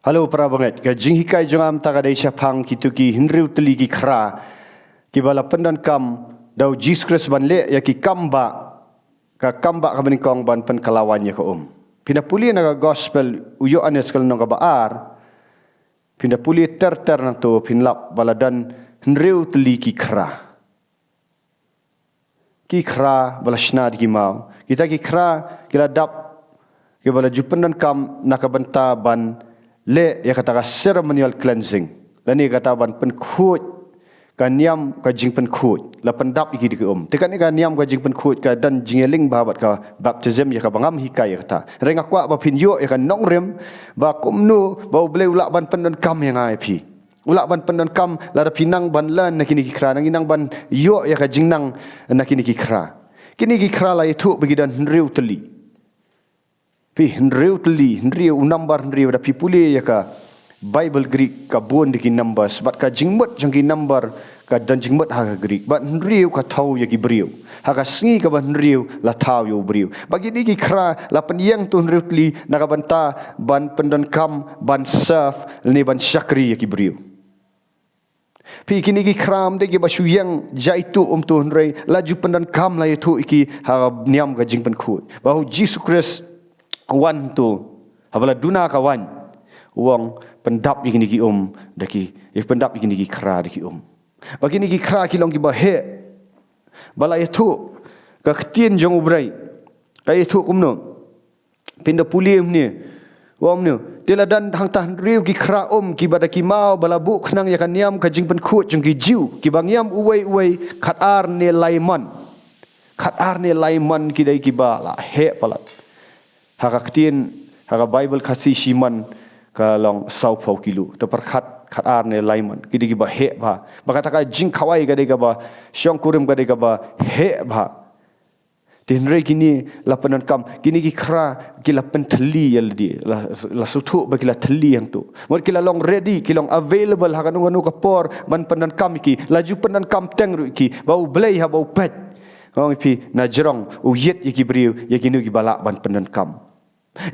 Halo para banget, ka jing hikai jongam ta ka dai syapang kitu ki hinriu teli ki khra ki bala pendan kam dau Jesus Christ ban le ya ki kamba ka benikong ban pen kalawannya ka pindah puli na gospel uyo anes kal nang ka baar pindah puli ter nang to pinlap bala dan hinriu teli ki khra bala shnad ki mau kita ki khra kila dap ki bala jupen dan kam nakabanta ban le ya kata ceremonial cleansing lani kata ban penkhut ka niam ka jing penkhut la pendap iki di tekan ni ka niam ka jing penkhut ka dan jingeling babat ka baptism ya ka bangam hikai kata renga kwa ba pinyo ya ka nongrem ba kumnu ba ble ulak ban pendan kam yang ai pi ulak ban pendan kam la da pinang ban lan nakini ki kra nang inang ban yo ya ka jingnang nakini ki kra la itu bagi dan riu teli pi henriu teli, henriu number henriu da pipuli ya ka Bible Greek ka bon di number sebab ka jingmut jang ki number ka dan jingmut ha Greek bat henriu ka tau ya ki briu ha ka sngi ka ban henriu la tau yo briu bagi ni ki kra la penyang tu henriu teli na ka banta ban pendan kam ban serve ni ban syakri ya ki briu pi kini ki kram de ki basu yang jaitu tu henrei laju pendan kam la itu iki ha niam ka jing pen khut bahu Jesus Christ wan tu habala duna kawan wong pendap ikini ki daki pendap ikini ki kra daki bagi ni ki kra ki long ki bahe bala itu ka ktien jong ubrai ka itu kumno pinda pulim ni wong ni tela dan hang tah riu ki kra ki badaki mau bala bu khnang ya kan niam ka jing pen khut jong ki jiu ki bangiam uwei khatar ne laiman ki dai ki bala he palat haka ktien haka Bible kasih siman kalong sau pau kilu terperkat khatar ne laiman kidi gi ba he ba bakata ka jing khawai ga de ga ba syong kurim ga de ga ba he ba tinre kini lapanan kam kini gi khra ki lapan theli yal di la suthu ba ki la theli yang tu mor ki la long ready ki long available haka nu ka por ban pandan kam ki laju pandan kam teng ru ki bau blei ha bau pet ong pi na jerong u yet ki briu ya kinu ki balak ban pandan kam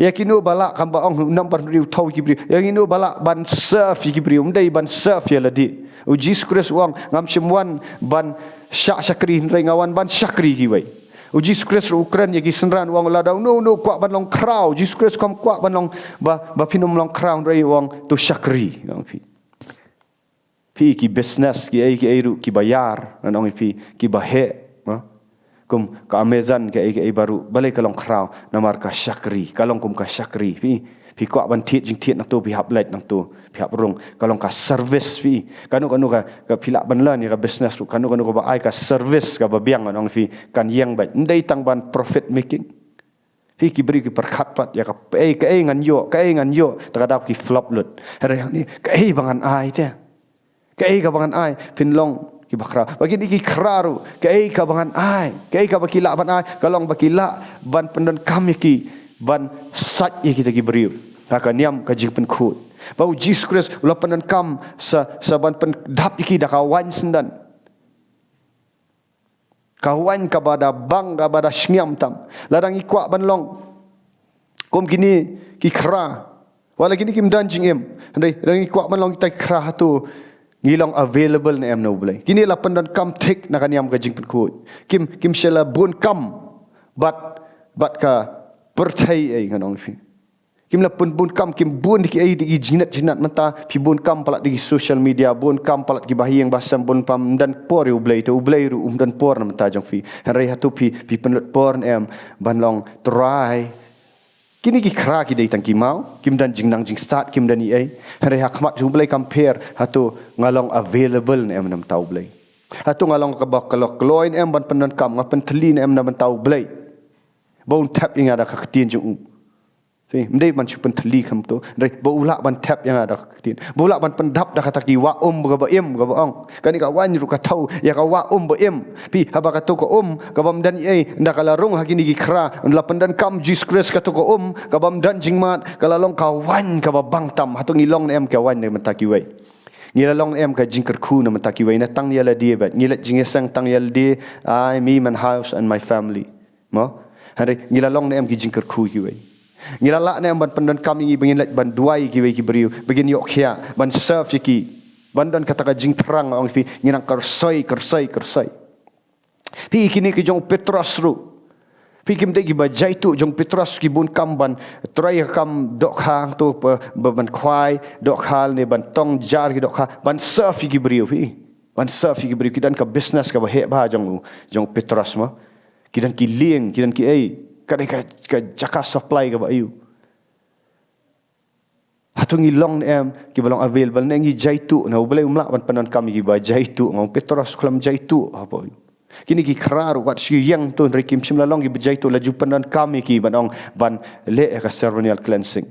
yakinu balak kamba ong number riu tau kibri yakinu balak ban serve kibri umdai ban serve ya ladi Jesus Christ wang ngam semwan ban syakri ngawan ban syakri kiwai Jesus Christ Ukraine yaki senran wang ladau no kwa ban long crowd Jesus Christ kom kwa ban long ba pinum long crowd rei wang tu syakri ngam pi ki business ki ai ru ki bayar nanong pi ki bahe kum ka Amazon ke baru balai kalong krau namar ka syakri kalong kum ka syakri pi kwa ban tiet jing tiet nak tu pi hap let nak tu pi hap rung kalong ka service kanu ka pilak ban lan ya ka business tu kanu ka ba ai ka service ka ba biang anong kan yang ba ndai tang ban profit making ki beri ki perkhat pat ya ka ngan yo takadap ki flop lut hari ni bangan ai te ka bangan ai pin long ki bakra bagi ni ki kraru kai ka bangan ai kai ka bakila ban ai kalong bakila ban pendan kami ki ban sat ye kita ki beriu ka niam ka jing pen khut bau Jesus Christ ula pendan kam sa ban pen dap ki da kawan sendan kawan ka bada bang ka bada shngiam tam ladang ikwa ban long kom kini ki kra wala kini kim dan jing ndai dang ikwa ban long kita kra tu ngilong available na no bulai kini la pandan kam take na kaniam ka jing penkhut kim shela bun kam bat ka perthai ai nganong fi kim la bun kam kim bun ki ai di jinat mata pi bun kam palat di social media bun kam palat ki bahi yang basam bun pam dan por ublai ru dan por na mata jong fi rai hatu pi penut por ban long try kini ki kra ki dei tang ki mau kim dan jing nang jing start kim dan ai hari hakmat ju blai compare hatu ngalong available nam tau blai hatu ngalong ka bak kloin ban pendan kam ngapen theli nam tau blai bon tap inga da ka tin ju mdei ban chupen theli kham to re bo ulak ban tap yang ada tin bo ulak ban pendap da kata ki wa ga ba ga ba ong kani ka wan ru ka tau ya ka wa ba pi haba ka to ko ka bam dan ai nda kala rong hakini ki kra la pendan kam Jesus Christ ka to ko ka bam dan jingmat kala long ka wan ka ba bang tam hatu ngilong em ka wan ne mataki wai ngilalong em ka jingker khu na mataki wai na tang ya la die ba ngilat jingesang tang ya die me my house and my family mo hari ngilalong em ki jingker khu ki wai Ngilala na ban pendan kami ngi bangin ban duai ki we ki beriu begin yok khia ban serve ki ban dan kata ka jing terang ong pi nginang kersoi. Pi kini ki jong Petrus ru. Pi kim de ki ba jaitu jong Petrus ki bun kam ban trai kam dok khang tu ban khwai dok khal ne ban tong jar ki dok kha ban serve ki beriu pi. Ban serve ki beriu ki dan ka business ka ba he ba jong Petrus ma. Ki dan ki lieng ki dan ki kadai ka jaka supply ka ba ayu. Hatung ilong em ki balong available na ngi jaitu na boleh umlak ban panan kami ki ba jaitu ngau Petrus kelam jaitu apa ayu. Kini ki keraru wat si yang tu rekim simlalong ki jaitu laju panan kami ki banong ban le ka ceremonial cleansing.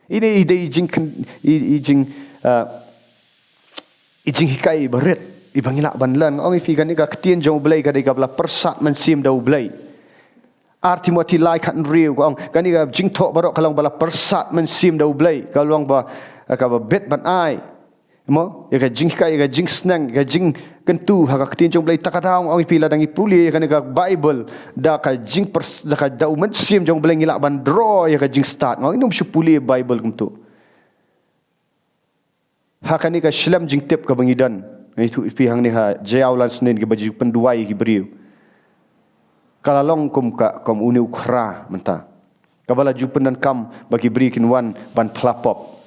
Ini ide ijing hikai berit ibangilak ban lan ong ifi kan ka ketien jong belai ka deka bla persat mensim dau belai. Arti mati lai kat riu kong kani ka jing tok barok kalong bala persat mensim dau blai kalong ba ka ba bet ban ai mo ya ka jing ka ya ka jing snang ka jing kentu ha ka tin jong blai takadaung ong pila dangi puli kani ka bible da ka jing da ka dau mensim jong blai ngilak ban draw ya ka jing start ngong inum puli bible kum tu ha kani ka shlam jing tip ka bangidan itu pi hang ni ha jaulan senin ke baju penduai ki beriu. Kalau long kom uni ukra mentah. Kabala jupen dan kam bagi berikin wan ban pelapop.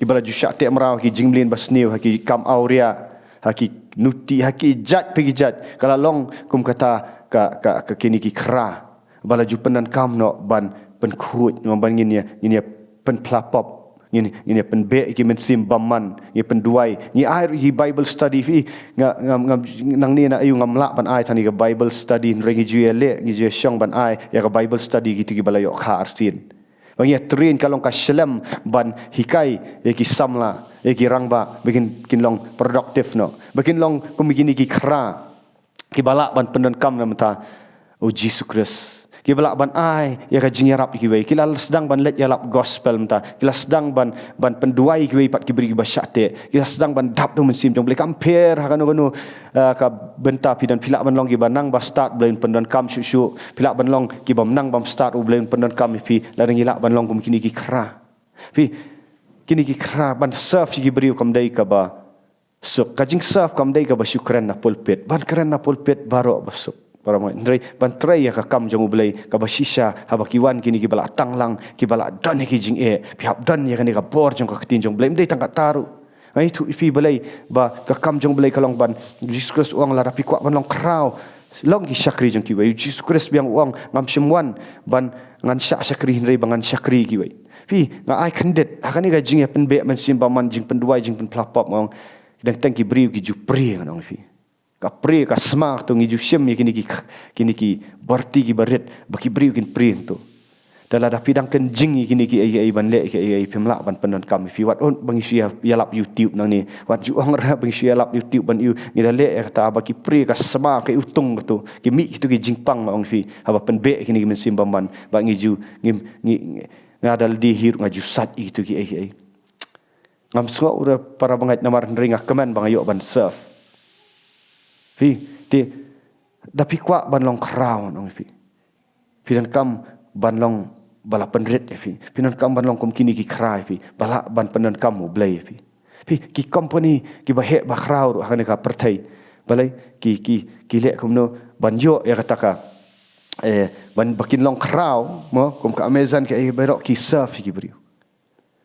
Ibala ju syak tek merau ki jingblin basniu haki kam auria haki nuti haki jat pergi jat. Kalau long kum kata ka kini ki kra. Bala jupen dan kam no ban penkut ban ngini pen pelapop. Ini penbe ki mensim baman ni penduai ni air hi bible study fi nang ni na ayu ngamlak ban ai tani ka bible study regi juele ni je syong ban ai ya ka bible study gitu ki balayo kha arsin bangi train kalong ka shlem ban hikai ya ki samla ya ki rangba bikin kinlong productive no bikin long kumigini ki kra ki balak ban pendan kam na mata oh Jesus Christ. Kila balak ban ai ya ka jing yarap ki wei kila sedang ban let yarap gospel menta kila sedang ban penduai ki wei pat ki beri ba syate kila sedang ban dap tu mensim jong boleh compare kanu ka benta pi dan pilak ban long ki banang ba start blain pendan kam syu pilak ban long ki ba menang bam start u blain pendan kam pi la ngilak ban long kum kini ki kra pi kini ki kra ban serve ki beri kam dai ka ba suk ka jing serve kam dai ka ba syukran na pulpit ban kran na pulpit baro ba suk Ndrai bantrai ya kam jong ulai ka basisha habakiwan kini ki bala tanglang ki bala dan ki jing pihap dan ya kani ka bor jong ka tin jong blai mdai tangka taru ai tu ipi balai ba ka kam jong blai kalong ban Jesus Christ uang la rapi kwa ban long krau long ki syakri jong ki wei Jesus Christ biang uang ngam semwan ban ngan syakri ndrai bangan syakri ki wei pi nga ai kandet akani ka jing ya penbe man simba man jing penduai jing pen plapop ngong dan tangki briu ki ju pri ngong pi ka pre ka smart tu ngiju syem kini ki berti ki berit baki briu kin pri tu dala da pidang ken jing kini ki ai ban le ki ai pemla ban penan kam fi wat on bang sia yalap YouTube nang ni wat ju ong ra bang sia yalap YouTube ban you ni da le kata baki pre ka smart ke utung tu ki mi tu ki jingpang ma ong fi haba pen be kini ki men simbam ban ba ngiju ngi ngadal di hir ngaju sat itu ki ai ngam so ura para bangat namar ringah keman bang ayo ban serve ti dapi kwa ban long crown ong dan kam ban long bala penrit pinan kam ban long kom kini ki krai bala ban penan kam blai ki company ki bahe ba crown ha ka pertai balai ki le kom no ban yo ya kataka ban bakin long crown mo kom ka Amazon ki berok ki serve ki beriu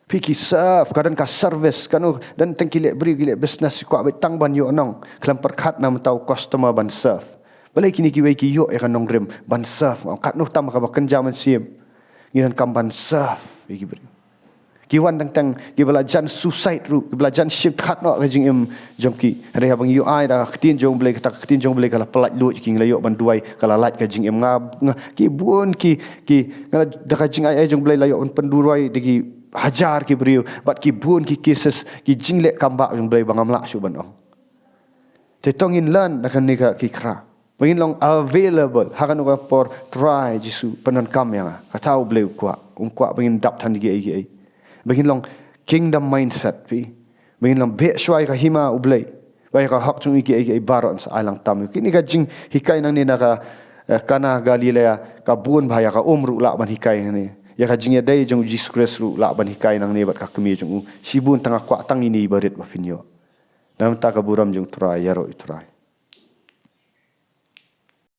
Piki serve kadang ka service kanu dan tengkilek beri gilek business ko abet tang ban yo nong kelam perkat nam tau customer ban serve balai kini ki wei ki yo e kanong rem ban serve kat no tam ka ba kenja man sim ngiran kam ban serve ki beri ki wan tang ki belajan suicide ru ki belajan shift khat no ka jing em jom ki ada abang yo ai da ketin jong boleh kata ketin jong boleh kala pelat lu ki nglayo ban duai kala lat ka jing em ki bun ki kala da ka jing ai jong boleh layo pendurai degi hajar ki beriu bat ki bun ki cases ki jinglek kambak yang boleh bangam lak su ban ong tetongin lan akan ni ki kra bangin long available hakan ko por try jisu penan kam yang ka tau boleh kuat bangin dap tan gi ai bangin long kingdom mindset pi bangin long be shwai ka hima ublei bai ka hak chung gi ai baron sa alang tam kini ka jing hikai nang ni na ka kana Galilea ka bun bahaya ka umru lak ban hikai ni ya ka jingya dai jong Jesus Christ ru la ban hikai nang ne bat ka kemi jong sibun tanga kwa tang ini barit ba finyo. Nam ta ka buram jong turai yaro iturai.